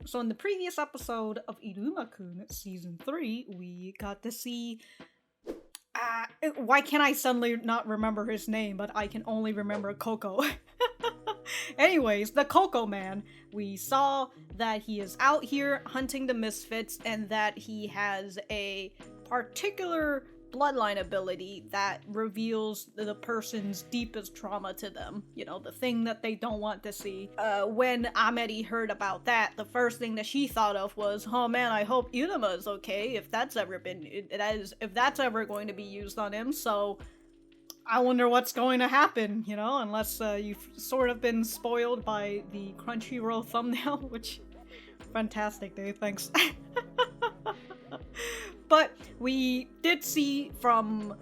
So in the previous episode of Iruma-kun Season 3, we got to see... why can't I suddenly not remember his name, but I can only remember Coco? Anyways, the Coco Man. We saw that he is out here hunting the misfits and that he has a particular bloodline ability that reveals the person's deepest trauma to them. You know, the thing that they don't want to see. When Ameri heard about that, the first thing that she thought of was, oh man, I hope Iruma is okay if that's ever going to be used on him, so I wonder what's going to happen, you know, unless you've sort of been spoiled by the Crunchyroll thumbnail, which, fantastic, dude, thanks. But we did see from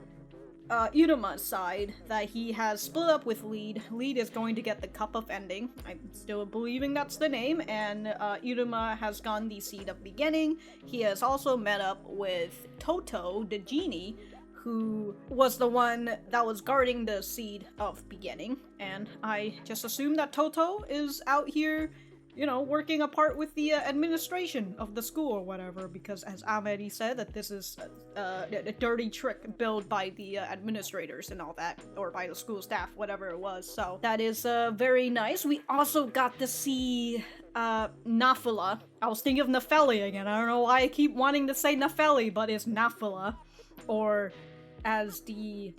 Iruma's side that he has split up with Lead. Lead is going to get the Cup of Ending. I'm still believing that's the name. And Iruma has gotten the Seed of Beginning. He has also met up with Toto, the genie, who was the one that was guarding the Seed of Beginning. And I just assume that Toto is out here, you know, working apart with the administration of the school or whatever, because as Ameri said, that this is a dirty trick built by the administrators and all that, or by the school staff, whatever it was. So that is very nice. We also got to see Naphula. I was thinking of Nepheli again. I don't know why I keep wanting to say Nepheli, but it's Naphula. Or as the...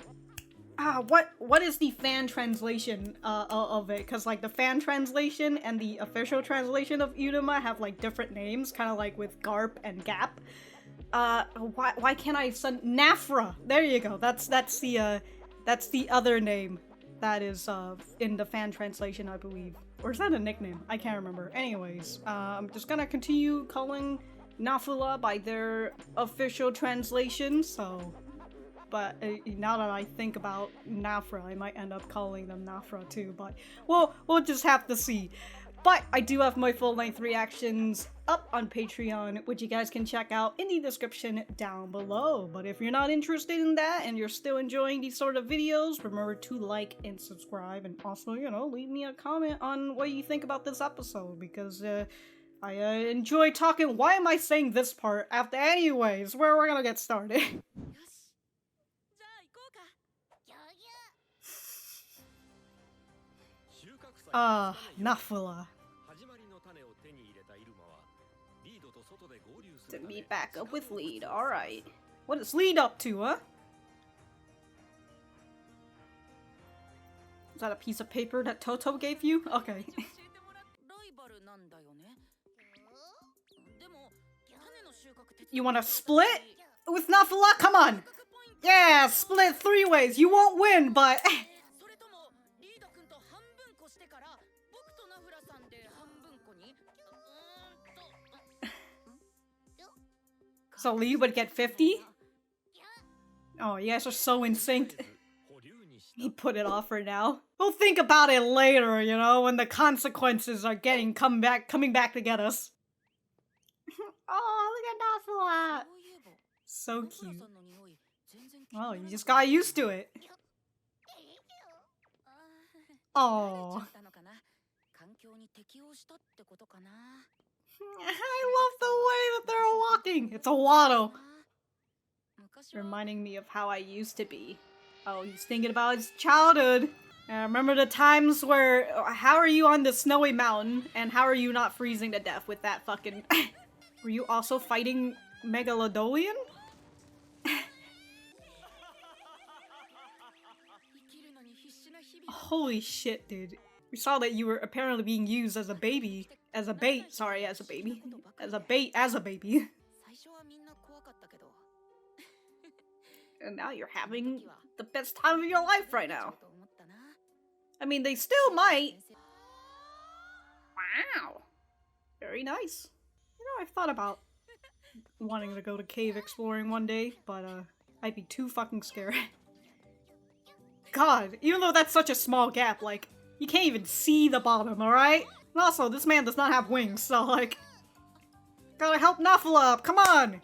what is the fan translation of it? Because, like, the fan translation and the official translation of Iruma have, like, different names, kind of like with Garp and Gap. Why can't I... Nafra! There you go. That's the other name that is, in the fan translation, I believe. Or is that a nickname? I can't remember. Anyways, I'm just gonna continue calling Naphula by their official translation, so... But now that I think about Nafra, I might end up calling them Nafra too, but we'll just have to see. But I do have my full-length reactions up on Patreon, which you guys can check out in the description down below. But if you're not interested in that and you're still enjoying these sort of videos, remember to like and subscribe, and also, you know, leave me a comment on what you think about this episode, because I enjoy talking. Why am I saying this part after? Anyways, we're gonna get started. Naphula. To meet back up with Lead, alright. What is Lead up to, huh? Is that a piece of paper that Toto gave you? Okay. You wanna split with Naphula? Come on! Yeah, split 3 ways. You won't win, but... So Lee would get 50? Oh, you guys are so in sync. He put it off for now. We'll think about it later, you know, when the consequences are coming back to get us. Oh, look at Naphula! So cute. Oh, you just got used to it. Oh. I love the way that they're walking. It's a waddle. Reminding me of how I used to be. Oh, he's thinking about his childhood. Remember the times where, how are you on the snowy mountain and how are you not freezing to death with that fucking... Were you also fighting Megalodolian? Holy shit, dude. We saw that you were apparently being used as a baby. As a bait. Sorry, as a baby. As a baby. And now you're having the best time of your life right now. I mean, they still might. Wow. Very nice. You know, I've thought about wanting to go to cave exploring one day, but I'd be too fucking scared. God, even though that's such a small gap, like, you can't even see the bottom, alright? And also, this man does not have wings, so, like, gotta help Naphula up, come on!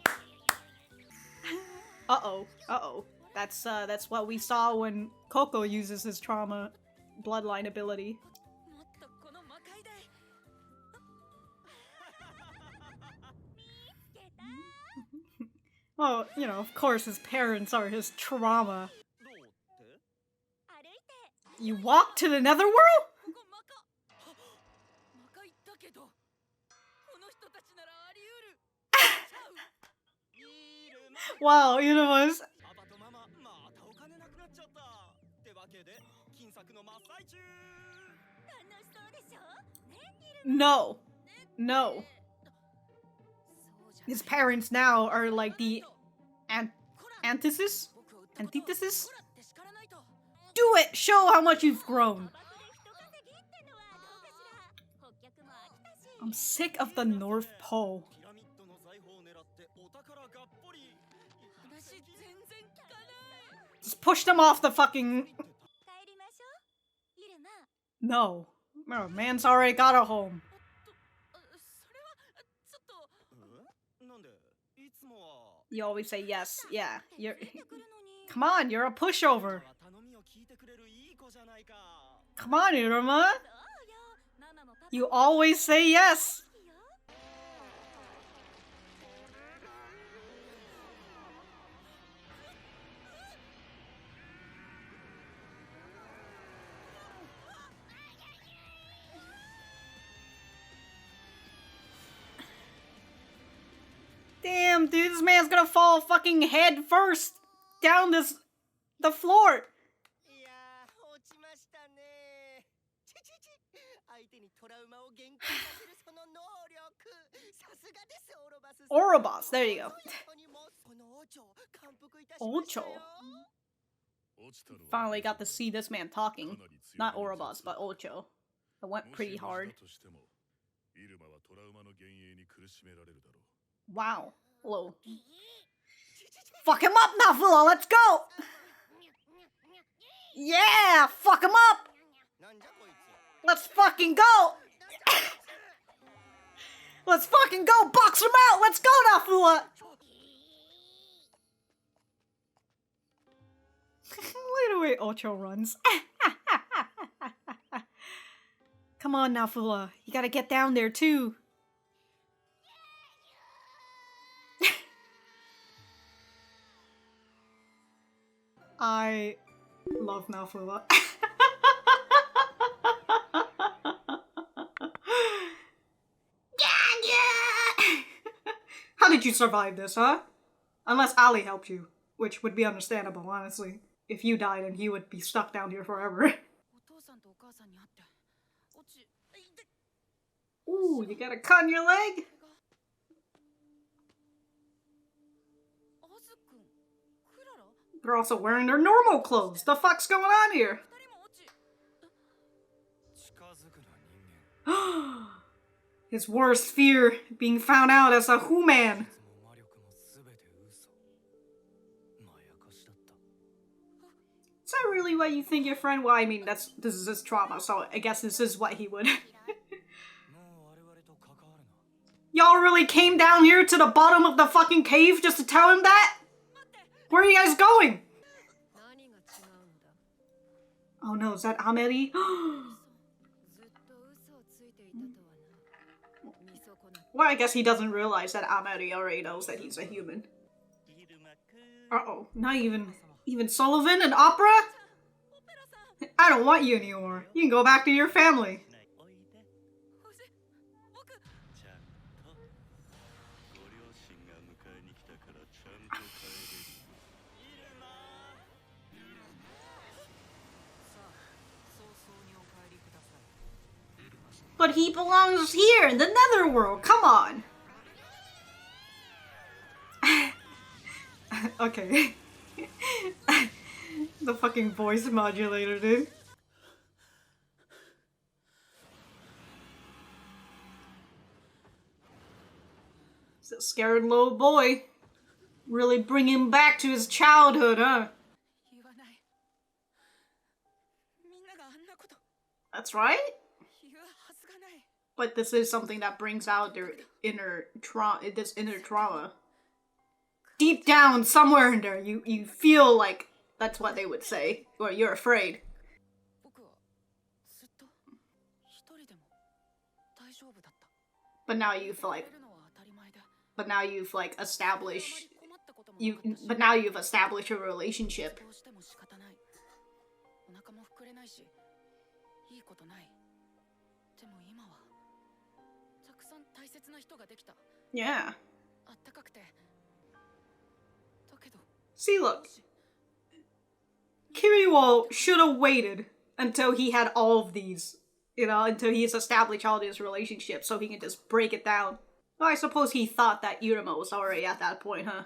Uh-oh, uh-oh. That's what we saw when Coco uses his trauma bloodline ability. Well, you know, of course his parents are his trauma. You walk to the netherworld? Wow, you know what? No. No. His parents now are like the antithesis? Antithesis? Do it! Show how much you've grown! I'm sick of the North Pole. Just push them off the fucking... No. No, man's already got a home. You always say yes. Yeah, you're... Come on, you're a pushover. Come on, Iruma. You always say yes. Damn, dude, this man's gonna fall fucking head first down the floor. Orobas, there you go. Ocho. Finally got to see this man talking. Not Orobas, but Ocho. It went pretty hard. Wow. Whoa. Fuck him up, Naphula, let's go! Yeah! Fuck him up! Let's fucking go! Let's fucking go! Box him out! Let's go, Naphula! Look at the way Ocho runs. Come on, Naphula. You gotta get down there, too. I love Naphula. How did you survive this, huh? Unless Ali helped you, which would be understandable, honestly. If you died and he would be stuck down here forever. Ooh, you got a cut in your leg? They're also wearing their normal clothes. The fuck's going on here? His worst fear, being found out as a Who-man. Is that really what you think your friend? Well, I mean, this is his trauma, so I guess this is what he would. Y'all really came down here to the bottom of the fucking cave just to tell him that? Where are you guys going? Oh no, is that Ameri? Well, I guess he doesn't realize that Ameri already knows that he's a human. Uh-oh, not even Sullivan and Opera? I don't want you anymore. You can go back to your family. But he belongs here in the netherworld, come on! Okay. The fucking voice modulator, dude. It's a scared little boy. Really bring him back to his childhood, huh? That's right. But this is something that brings out their inner trauma. Deep down, somewhere in there, you feel like that's what they would say, or you're afraid. But now you've like established but now you've established a relationship. Yeah. See, look. Kiriwo should have waited until he had all of these, you know, until he's established all these relationships so he can just break it down. Well, I suppose he thought that Iruma was already at that point, huh?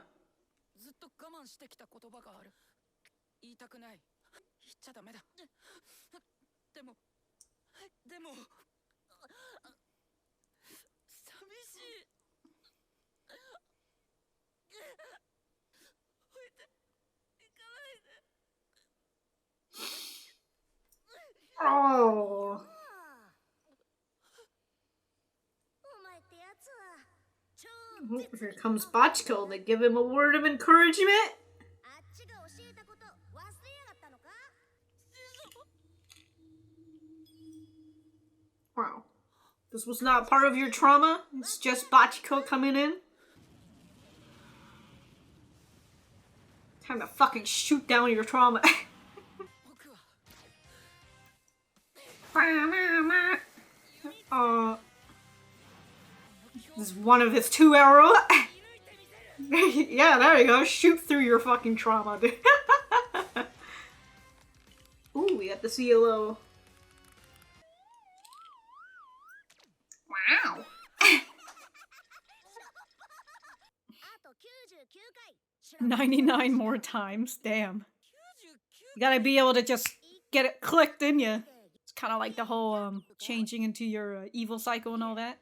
Oh. Here comes Bachiko to give him a word of encouragement. Wow. This was not part of your trauma? It's just Bachiko coming in? Time to fucking shoot down your trauma. This is one of his 2 arrows. Yeah, there you go. Shoot through your fucking trauma, dude. Ooh, we got to see a little... Wow. 99 more times, damn. You gotta be able to just get it clicked in you. It's kind of like the whole changing into your evil cycle and all that.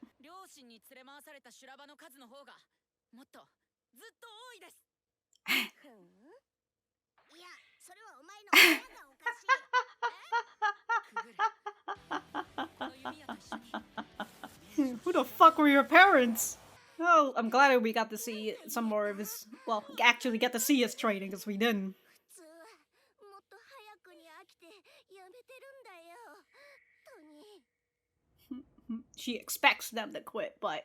Who the fuck were your parents? Oh, I'm glad we got to see some more of his, well, actually get to see his training, because we didn't. She expects them to quit, but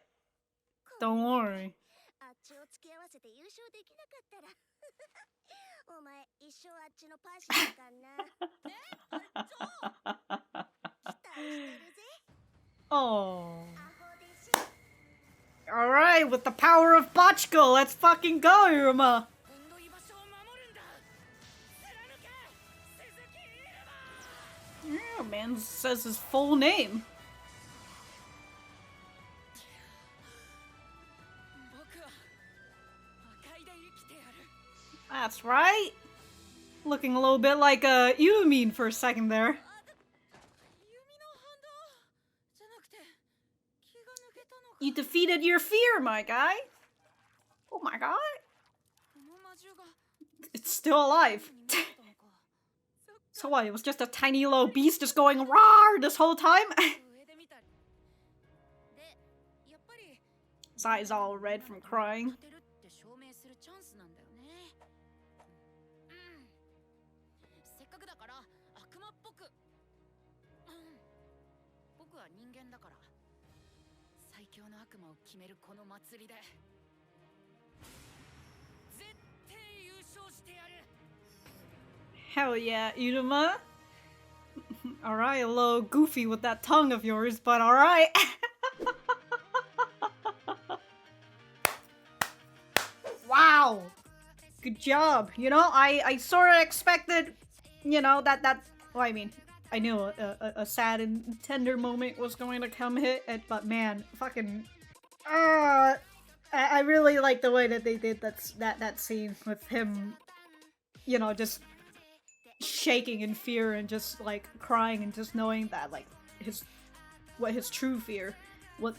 don't worry. Oh. Alright, with the power of Bachiko, let's fucking go, Iruma! Yeah, man says his full name. That's right. Looking a little bit like Yumin for a second there. You defeated your fear, my guy. Oh my god. It's still alive. So what, it was just a tiny little beast just going roar this whole time? His eyes all red from crying. Hell yeah, Iruma. Alright, a little goofy with that tongue of yours, but alright. Wow! Good job. You know, I sort of expected, you know, that well, I mean, I knew a sad and tender moment was going to come hit it, but man, fucking... I really like the way that they did that scene with him, you know, just shaking in fear and just like crying and just knowing that like what his true fear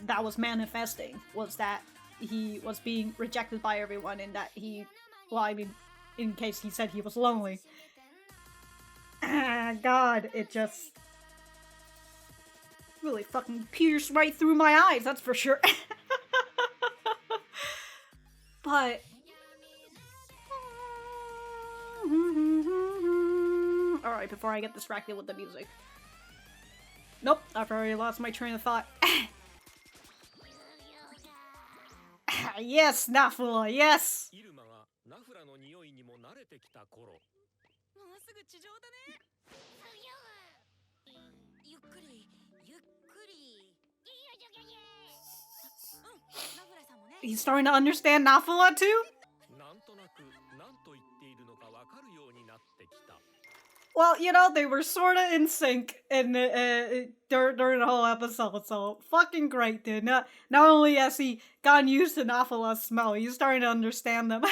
that was manifesting was that he was being rejected by everyone and that he, well, I mean, in case he said he was lonely. God, it just really fucking pierced right through my eyes, that's for sure. But alright, before I get distracted with the music. Nope, I've already lost my train of thought. Yes, Naphula, yes! He's starting to understand Naphula too? Well, you know, they were sorta in sync in during the whole episode, so fucking great, dude. Not only has he gotten used to Naphula's smell, he's starting to understand them.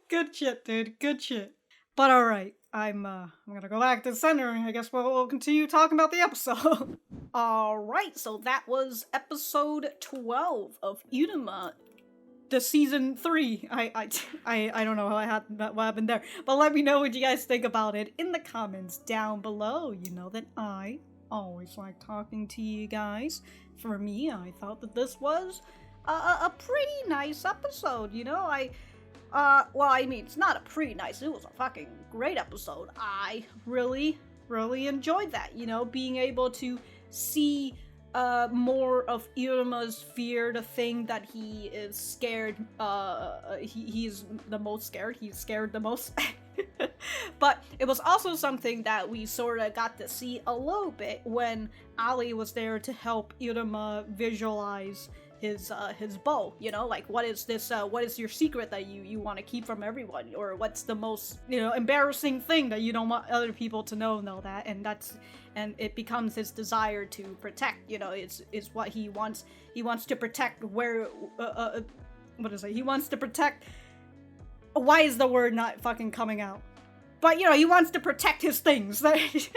Good shit, dude. Good shit. But alright, I'm gonna go back to the center, and I guess we'll continue talking about the episode. Alright, so that was episode 12 of Iruma, the season 3. I don't know what happened there, but let me know what you guys think about it in the comments down below. You know that I always like talking to you guys. For me, I thought that this was a pretty nice episode, you know. Well, I mean, it's not a pretty nice, it was a fucking great episode. I really enjoyed that, you know, being able to see more of Iruma's fear, the thing that he is scared, he's the most scared, he's scared the most. But it was also something that we sort of got to see a little bit when Ali was there to help Iruma visualize his bow, you know, like what is your secret that you want to keep from everyone, or what's the most, you know, embarrassing thing that you don't want other people to know that, and it becomes his desire to protect, you know, is what he wants to protect, where what is it, he wants to protect, why is the word not fucking coming out, but you know, he wants to protect his things. The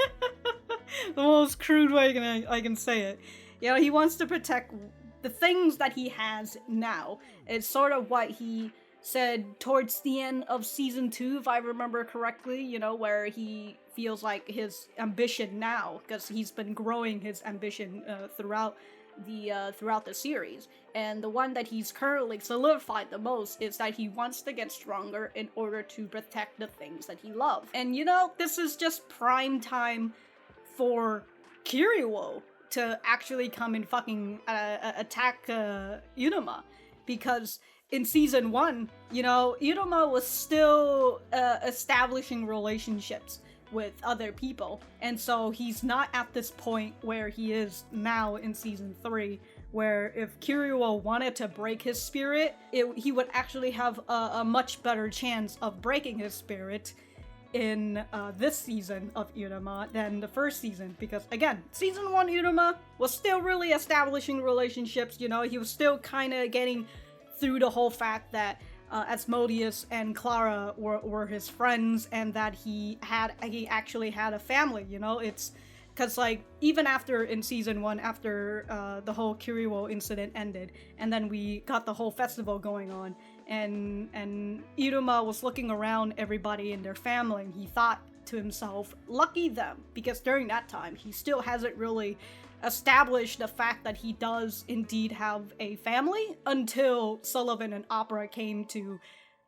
most crude way I can say it, you know, he wants to protect the things that he has now. Is sort of what he said towards the end of season 2, if I remember correctly, you know, where he feels like his ambition now, because he's been growing his ambition throughout the series, and the one that he's currently solidified the most is that he wants to get stronger in order to protect the things that he loves. And you know, this is just prime time for Kiryu to actually come and fucking attack Iruma, because in season 1, you know, Iruma was still establishing relationships with other people, and so he's not at this point where he is now in season 3, where if Kiryu wanted to break his spirit, he would actually have a much better chance of breaking his spirit in this season of Iruma than the first season, because again, season 1 Iruma was still really establishing relationships, you know, he was still kind of getting through the whole fact that Asmodeus and Clara were his friends, and that he actually had a family, you know. It's because, like, even after in season 1, after the whole Kiryu incident ended, and then we got the whole festival going on, and Iruma was looking around everybody in their family, and he thought to himself, lucky them, because during that time he still hasn't really established the fact that he does indeed have a family, until Sullivan and Opera came to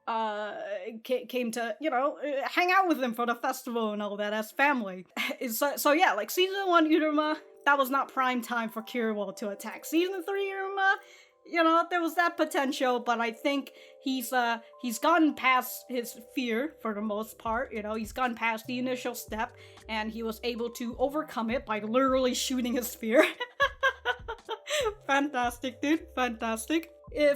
you know, hang out with him for the festival and all that as family. So yeah, like season 1 Iruma, that was not prime time for Kiryu to attack. Season 3 Iruma, you know, there was that potential, but I think he's gotten past his fear for the most part, you know, he's gone past the initial step, and he was able to overcome it by literally shooting his spear. Fantastic, dude, fantastic.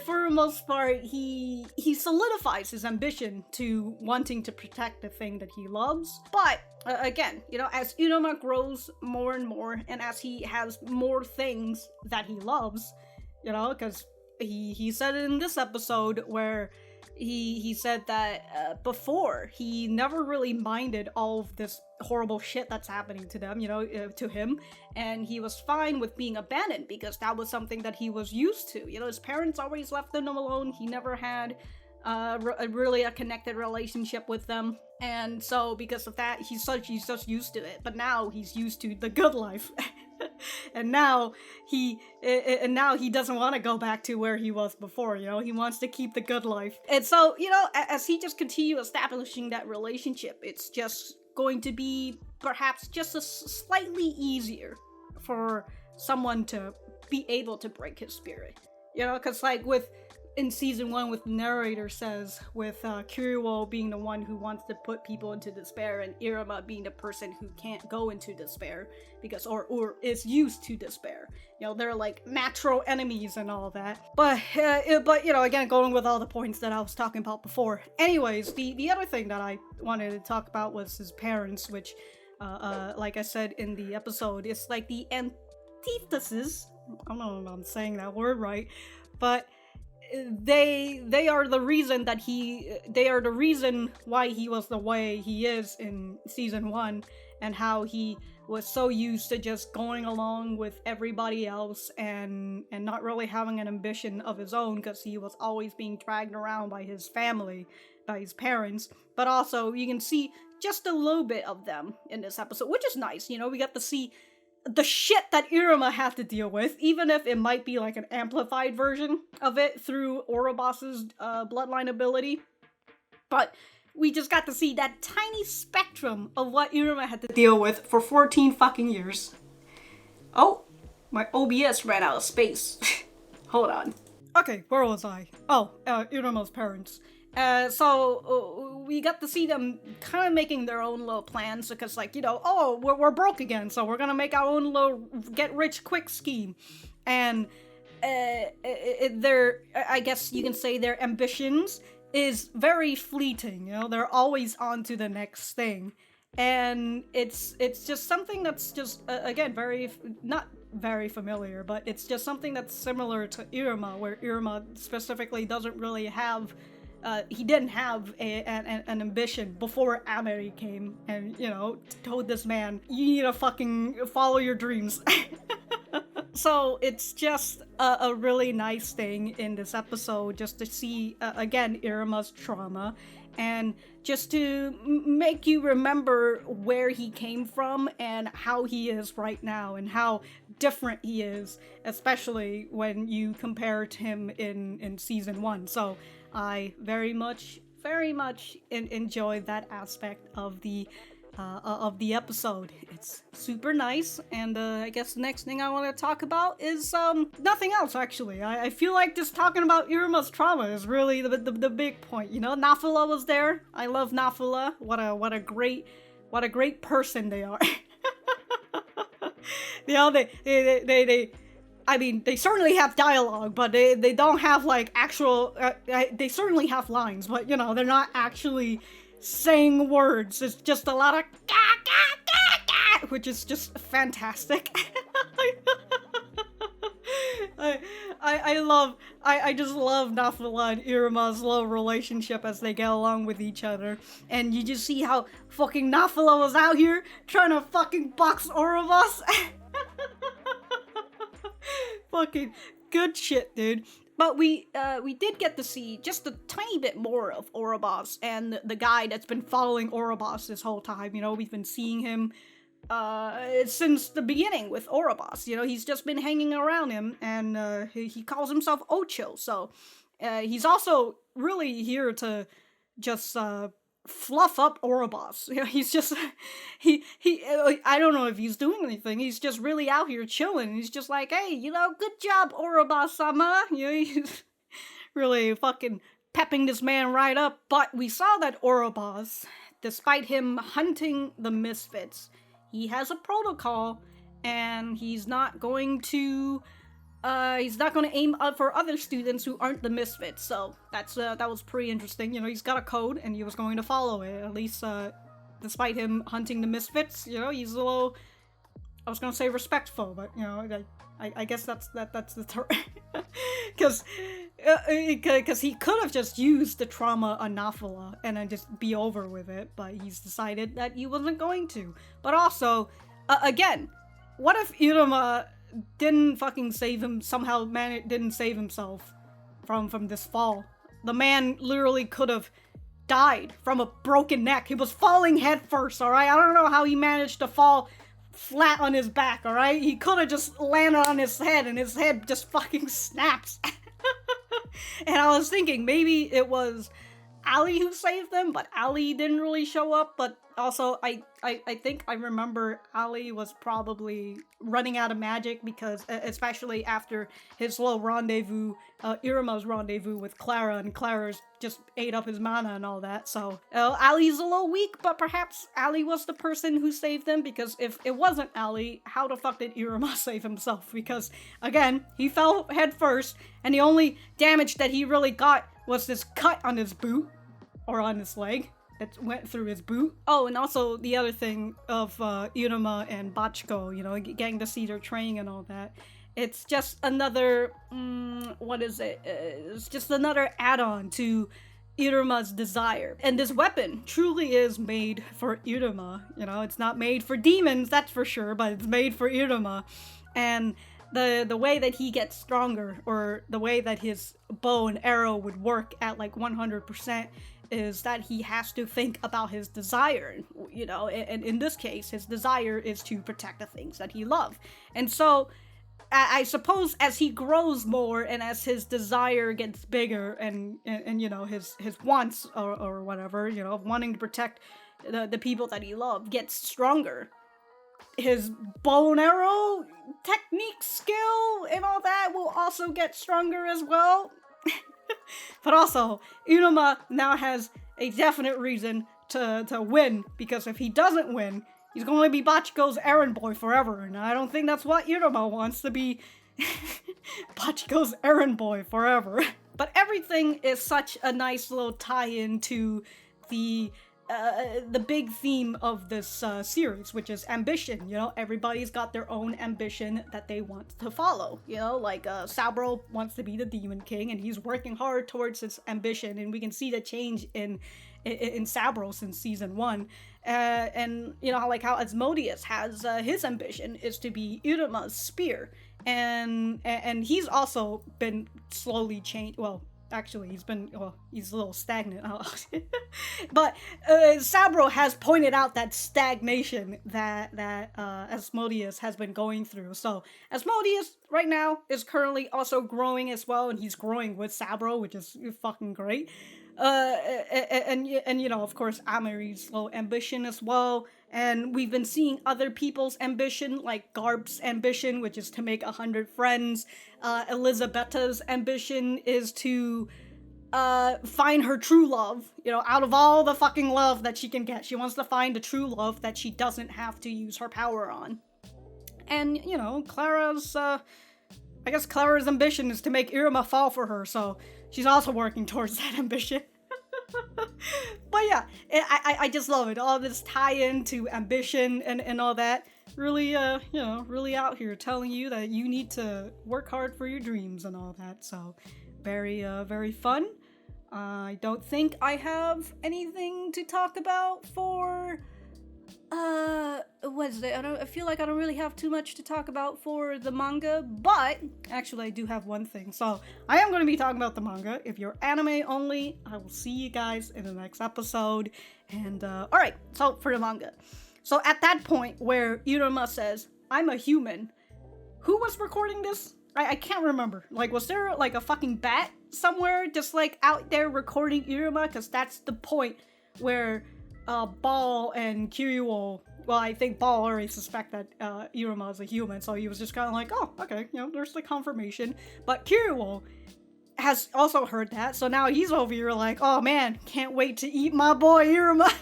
For the most part, he solidifies his ambition to wanting to protect the thing that he loves, but again, you know, as Iruma grows more and more, and as he has more things that he loves, you know, because he said it in this episode where he said that before he never really minded all of this horrible shit that's happening to them, you know, to him, and he was fine with being abandoned because that was something that he was used to. You know, his parents always left him alone. He never had really a connected relationship with them, and so because of that, he's just used to it. But now he's used to the good life. And now he doesn't want to go back to where he was before, you know, he wants to keep the good life. And so, you know, as he just continues establishing that relationship, it's just going to be perhaps just slightly easier for someone to be able to break his spirit, you know, because like with in season 1 with the narrator says, with Kiryu being the one who wants to put people into despair, and Iruma being the person who can't go into despair because or is used to despair. You know, they're like natural enemies and all that. But you know, again, going with all the points that I was talking about before. Anyways, the other thing that I wanted to talk about was his parents, which like I said in the episode, it's like the antithesis. I don't know if I'm saying that word right, but they are the reason that they are the reason why he was the way he is in season 1, and how he was so used to just going along with everybody else and not really having an ambition of his own, because he was always being dragged around by his family, by his parents. But also you can see just a little bit of them in this episode, which is nice. You know, we got to see the shit that Iruma had to deal with, even if it might be like an amplified version of it through Orobas's bloodline ability. But we just got to see that tiny spectrum of what Iruma had to deal with for 14 fucking years. Oh, my OBS ran out of space. Hold on. Okay, where was I? Oh, Iruma's parents. So we got to see them kind of making their own little plans, because, like, you know, oh, we're broke again, so we're gonna make our own little get-rich-quick scheme. And I guess you can say their ambitions is very fleeting, you know, they're always on to the next thing. And it's just something that's just, again, not very familiar, but it's just something that's similar to Iruma, where Iruma specifically doesn't really have he didn't have an ambition before Ameri came and, you know, told this man, you need to fucking follow your dreams. So it's just a really nice thing in this episode, just to see, again, Iruma's trauma, and just to make you remember where he came from and how he is right now, and how different he is, especially when you compare to him in season 1. So I very much enjoyed that aspect of the episode. It's super nice, and I guess the next thing I want to talk about is nothing else, actually. I feel like just talking about Iruma's trauma is really the big point. You know, Naphula was there. I love Naphula. What a great person they are. You know, I mean, they certainly have dialogue, but they don't have, like, actual... they certainly have lines, but, you know, they're not actually saying words. It's just a lot of... which is just fantastic. I just love Naphula and Iruma's little relationship as they get along with each other. And you just see how fucking Naphula was out here trying to fucking box Orobas. Fucking good shit, dude. But we did get to see just a tiny bit more of Orobas and the guy that's been following Orobas this whole time. You know, we've been seeing him since the beginning with Orobas. You know, he's just been hanging around him, and he calls himself Ocho. So he's also really here to just fluff up Orobas. You know, he's just I don't know if he's doing anything. He's just really out here chilling. He's just like, hey, you know, good job, Orobas-sama. You know, he's really fucking pepping this man right up. But we saw that Orobas, despite him hunting the misfits, he has a protocol, and he's not going to aim up for other students who aren't the misfits. So that was pretty interesting. You know, he's got a code, and he was going to follow it. At least, despite him hunting the misfits, you know, he's a little, I was gonna say respectful, but, you know, I guess that's the term. Because he could have just used the trauma on Naphula and then just be over with it, but he's decided that he wasn't going to. But also, again, what if Iruma didn't fucking save him, somehow didn't save himself from this fall? The man literally could have died from a broken neck. He was falling head first, alright? I don't know how he managed to fall flat on his back, alright? He could have just landed on his head, and his head just fucking snaps. And I was thinking, maybe it was Ali who saved them, but Ali didn't really show up. But also, I think I remember Ali was probably running out of magic because, especially after his little rendezvous, Iruma's rendezvous with Clara, and Clara's just ate up his mana and all that. So Ali's a little weak, but perhaps Ali was the person who saved them, because if it wasn't Ali, how the fuck did Iruma save himself? Because again, he fell head first, and the only damage that he really got was this cut on his boot, or on his leg, that went through his boot. Oh, and also the other thing of Iruma and Bachiko, you know, getting to see their training and all that. It's just another, what is it? It's just another add-on to Iruma's desire. And this weapon truly is made for Iruma. You know, it's not made for demons, that's for sure, but it's made for Iruma. And the way that he gets stronger, or the way that his bow and arrow would work at like 100%, is that he has to think about his desire, you know, and in this case, his desire is to protect the things that he loves. And so, I suppose as he grows more, and as his desire gets bigger, and you know, his wants, or whatever, you know, wanting to protect the people that he loved, gets stronger, his bow and arrow technique, skill, and all that will also get stronger as well. But also, Iruma now has a definite reason to win, because if he doesn't win, he's going to be Bachiko's errand boy forever, and I don't think that's what Iruma wants, to be Bachiko's errand boy forever. But everything is such a nice little tie-in to the big theme of this series, which is ambition. You know, everybody's got their own ambition that they want to follow. You know, like Saburo wants to be the Demon King, and he's working hard towards his ambition, and we can see the change in Saburo since season 1. And you know, like how Asmodeus has his ambition is to be Iruma's spear, and he's also been slowly changed. Well, actually, he's a little stagnant. But Saburo has pointed out that stagnation that Asmodeus has been going through. So Asmodeus right now is currently also growing as well, and he's growing with Saburo, which is fucking great. And you know, of course, Amiri's low ambition as well. And we've been seeing other people's ambition, like Garb's ambition, which is to make 100 friends. Elisabetta's ambition is to find her true love. You know, out of all the fucking love that she can get, she wants to find a true love that she doesn't have to use her power on. And, you know, Clara's, I guess Clara's ambition is to make Iruma fall for her, so she's also working towards that ambition. But yeah, I just love it. All this tie-in to ambition and all that. Really, you know, really out here telling you that you need to work hard for your dreams and all that. So, very, very fun. I don't think I have anything to talk about for... what is it? I feel like I don't really have too much to talk about for the manga, but actually I do have one thing. So I am going to be talking about the manga. If you're anime only, I will see you guys in the next episode. And alright, so for the manga. So at that point where Iruma says, "I'm a human," who was recording this? I can't remember. Like, was there like a fucking bat somewhere just like out there recording Iruma? Because that's the point where Ball and Kiryu, well, I think Ball already suspect that Iruma is a human, so he was just kind of like, oh, okay, you know, there's the confirmation. But Kiryu has also heard that, so now he's over here like, oh man, can't wait to eat my boy Iruma.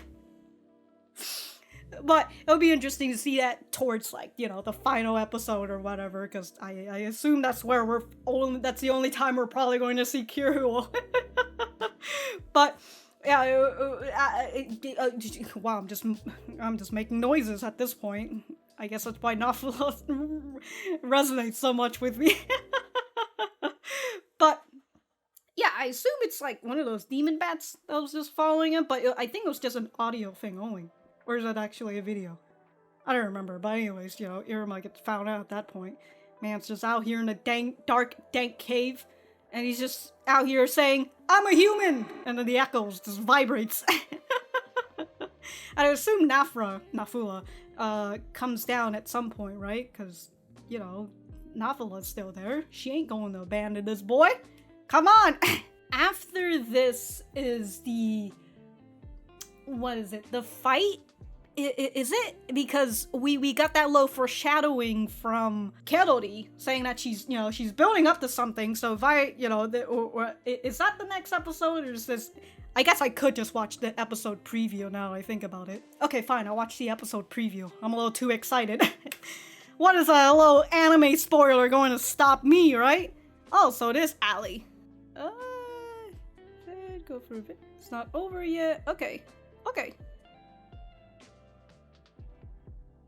But it'll be interesting to see that towards, like, you know, the final episode or whatever, because I assume that's where that's the only time we're probably going to see Kiryu. But yeah, wow, I'm just making noises at this point. I guess that's why Naphula resonates so much with me. But yeah, I assume it's like one of those demon bats that was just following him, but I think it was just an audio thing only. Or is that actually a video? I don't remember, but anyways, you know, Iruma gets found out at that point. Man's just out here in a dark, dank cave, and he's just out here saying, "I'm a human!" And then the echoes just vibrates. I assume Naphula, comes down at some point, right? Because, you know, Naphula's still there. She ain't going to abandon this boy. Come on! after this is the... What is it? The fight? Is it? Because we got that little foreshadowing from Kerori saying that she's, you know, she's building up to something. So if I, you know, is that the next episode, or is this... I guess I could just watch the episode preview now I think about it. Okay, fine, I'll watch the episode preview. I'm a little too excited. What is a little anime spoiler going to stop me, right? Oh, so it is Allie. Go through it. It's not over yet. Okay. Okay.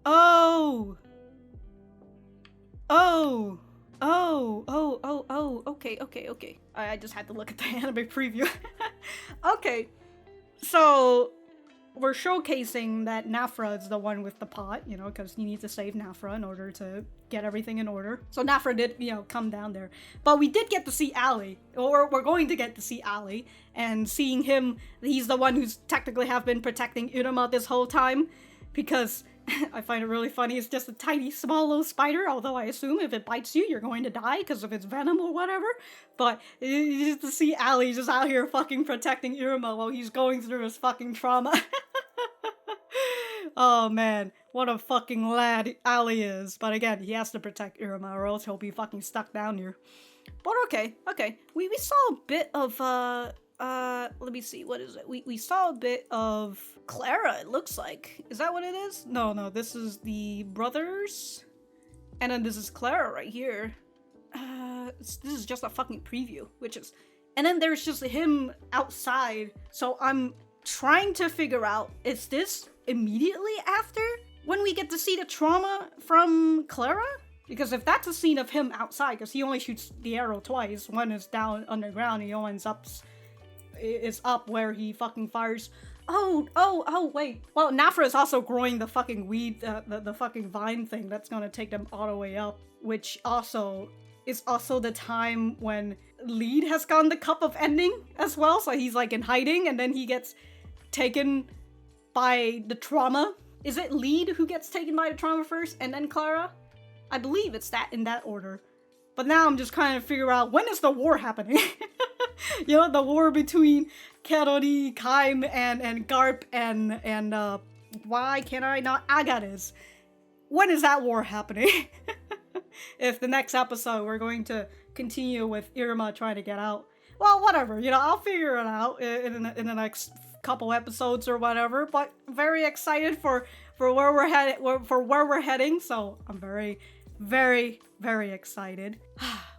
Oh! Oh! Okay. I just had to look at the anime preview. Okay. So, we're showcasing that Naphula is the one with the pot, you know, because you need to save Naphula in order to get everything in order. So Naphula did, you know, come down there. But we did get to see Allie, or we're going to get to see Allie, and seeing him, he's the one who's technically have been protecting Iruma this whole time, because I find it really funny, it's just a tiny, small little spider, although I assume if it bites you, you're going to die because of its venom or whatever. But just to see Allie just out here fucking protecting Iruma while he's going through his fucking trauma. Oh man, what a fucking lad Allie is. But again, he has to protect Iruma or else he'll be fucking stuck down here. But okay. We saw a bit of, let me see, what is it? We saw a bit of Clara, it looks like. Is that what it is? No, this is the brothers. And then this is Clara right here. This is just a fucking preview, which is... And then there's just him outside. So I'm trying to figure out, is this immediately after when we get to see the trauma from Clara? Because if that's a scene of him outside, because he only shoots the arrow twice, one is down underground, and the other one's up where he fucking fires. Oh, wait. Well, Naphula is also growing the fucking weed, the fucking vine thing that's gonna take them all the way up, which also is also the time when Lead has gotten the cup of ending as well, so he's like in hiding, and then he gets taken by the trauma. Is it Lead who gets taken by the trauma first, and then Clara? I believe it's that in that order. But now I'm just trying to figure out, when is the war happening? You know, the war between Kerori, Kaim, and Garp, and why can I not Agares? When is that war happening? If the next episode we're going to continue with Iruma trying to get out. Well, whatever, you know, I'll figure it out in the next couple episodes or whatever, but very excited for where we're heading, so I'm very, very, very excited.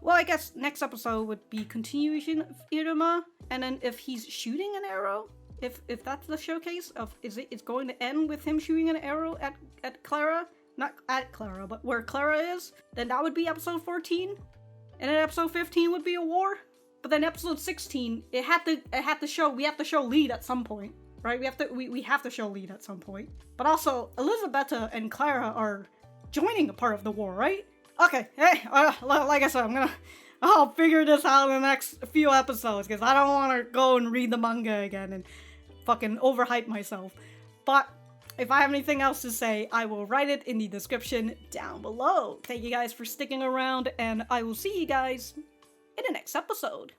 Well, I guess next episode would be continuation of Iruma, and then if he's shooting an arrow, if that's the showcase of, it's going to end with him shooting an arrow at Clara, not at Clara, but where Clara is, then that would be episode 14, and then episode 15 would be a war. But then episode 16, we have to show Lead at some point, right? We have to show Lead at some point. But also, Elisabetta and Clara are joining a part of the war, right? Okay, hey, like I said, I'll figure this out in the next few episodes, because I don't want to go and read the manga again and fucking overhype myself. But if I have anything else to say, I will write it in the description down below. Thank you guys for sticking around, and I will see you guys in the next episode.